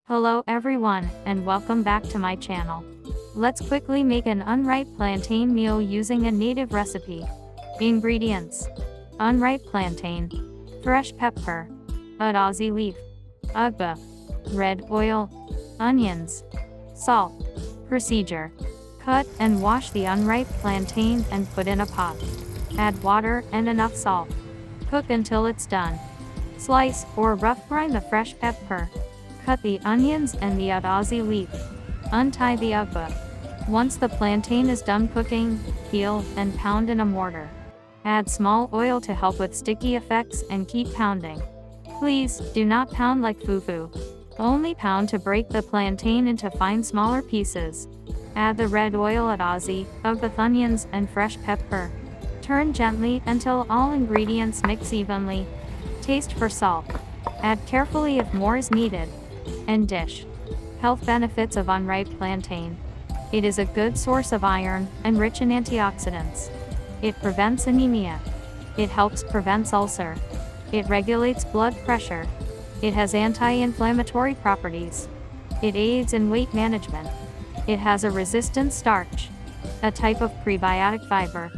Hello everyone, and welcome back to my channel. Let's quickly make an unripe plantain meal using a native recipe. Ingredients: unripe plantain, fresh pepper, Aussie leaf, ugba, red oil, onions, salt. Procedure: cut and wash the unripe plantain and put in a pot. Add water and enough salt. Cook until it's done. Slice or rough grind the fresh pepper. Cut the onions and the Aussie leaf. Untie the ugba. Once the plantain is done cooking, peel and pound in a mortar. Add small oil to help with sticky effects and keep pounding. Please, do not pound like fufu. Only pound to break the plantain into fine smaller pieces. Add the red oil Aussie, ugba onions and fresh pepper. Turn gently until all ingredients mix evenly. Taste for salt. Add carefully if more is needed. And dish. Health benefits of unripe plantain. It is a good source of iron and rich in antioxidants. It prevents anemia. It helps prevent ulcer. It regulates blood pressure. It has anti-inflammatory properties. It aids in weight management. It has a resistant starch, a type of prebiotic fiber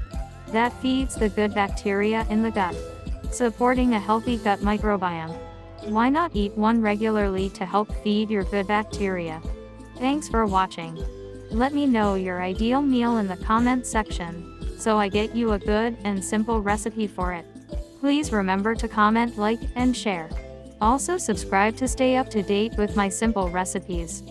that feeds the good bacteria in the gut, supporting a healthy gut microbiome. Why not eat one regularly to help feed your good bacteria? Thanks for watching. Let me know your ideal meal in the comment section, so I get you a good and simple recipe for it. Please remember to comment, like, and share. Also subscribe to stay up to date with my simple recipes.